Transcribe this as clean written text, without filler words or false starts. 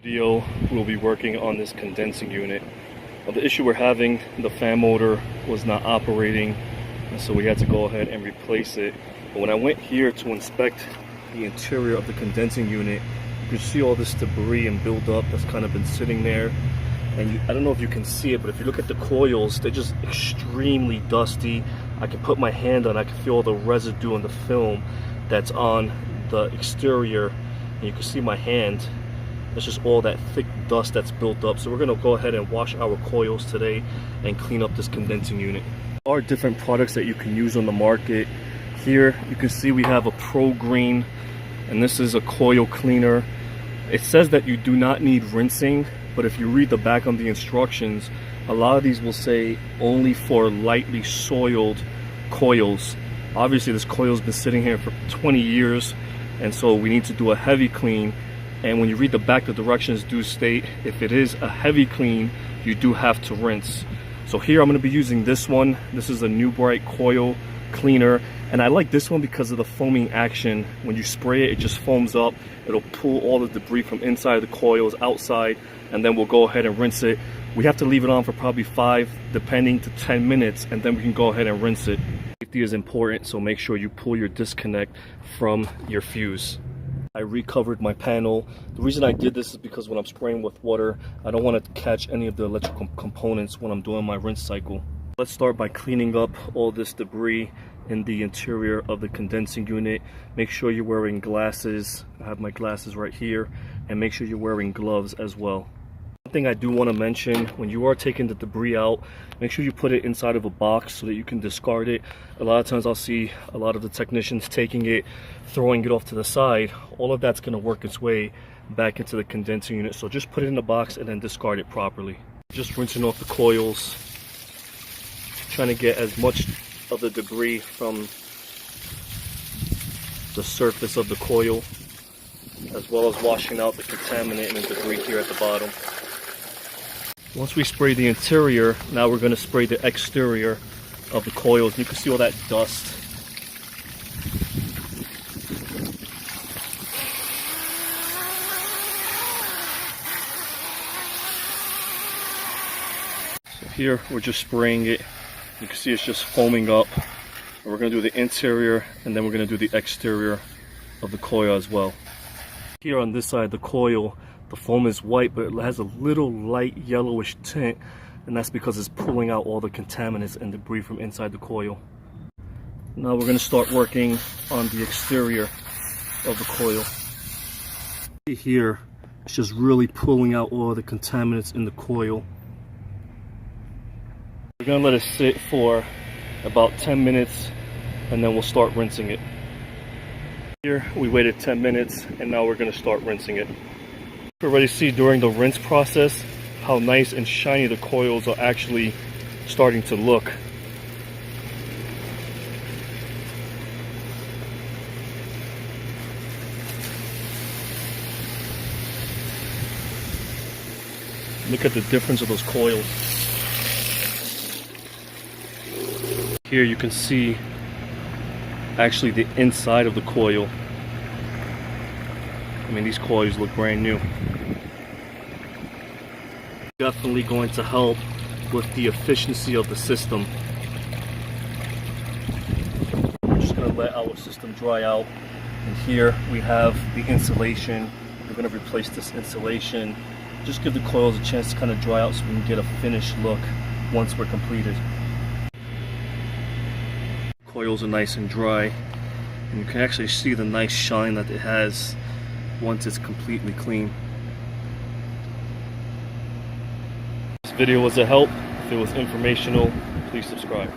Video, we'll be working on this condensing unit. The issue we're having, the fan motor was not operating, and so we had to go ahead and replace it. But when I went here to inspect the interior of the condensing unit, you can see all this debris and buildup that's kind of been sitting there. And I don't know if you can see it, but if you look at the coils, they're just extremely dusty. I can put my hand on, I can feel all the residue and the film that's on the exterior, and you can see my hand. It's just all that thick dust that's built up. So we're gonna go ahead and wash our coils today and clean up this condensing unit. There are different products that you can use on the market. Here you can see we have a Pro Green, and this is a coil cleaner. It says that you do not need rinsing, but if you read the back on the instructions, a lot of these will say only for lightly soiled coils. Obviously this coil's been sitting here for 20 years, and so we need to do a heavy clean. And when you read the back, the directions do state if it is a heavy clean, you do have to rinse. So here I'm going to be using this one. This is a New Bright coil cleaner, and I like this one because of the foaming action. When you spray it, it just foams up. It'll pull all the debris from inside the coils outside, and then we'll go ahead and rinse it. We have to leave it on for probably 5 depending to 10 minutes, and then we can go ahead and rinse it. Safety is important, so make sure you pull your disconnect from your fuse. I recovered my panel. The reason I did this is because when I'm spraying with water, I don't want to catch any of the electrical components when I'm doing my rinse cycle. Let's start by cleaning up all this debris in the interior of the condensing unit. Make sure you're wearing glasses. I have my glasses right here, and make sure you're wearing gloves as well. One thing I do want to mention, when you are taking the debris out, make sure you put it inside of a box so that you can discard it. A lot of times I'll see a lot of the technicians taking it, throwing it off to the side. All of that's going to work its way back into the condensing unit, so just put it in the box and then discard it properly. Just rinsing off the coils, trying to get as much of the debris from the surface of the coil, as well as washing out the contaminant and the debris here at the bottom. Once we spray the interior, now we're going to spray the exterior of the coils. You can see all that dust. So here we're just spraying it. You can see it's just foaming up. And we're going to do the interior, and then we're going to do the exterior of the coil as well. Here on this side, the coil, the foam is white, but it has a little light yellowish tint, and that's because it's pulling out all the contaminants and debris from inside the coil. Now we're going to start working on the exterior of the coil. Here, it's just really pulling out all the contaminants in the coil. We're going to let it sit for about 10 minutes, and then we'll start rinsing it. Here we waited 10 minutes, and now we're going to start rinsing it. You can already see during the rinse process how nice and shiny the coils are actually starting to look. Look at the difference of those coils. Here you can see actually the inside of the coil. I mean, these coils look brand new. Definitely going to help with the efficiency of the system. We're just going to let our system dry out. And here we have the insulation. We're going to replace this insulation. Just give the coils a chance to kind of dry out so we can get a finished look once we're completed. Coils are nice and dry, and you can actually see the nice shine that it has once it's completely clean. This video was a help. If it was informational, please subscribe.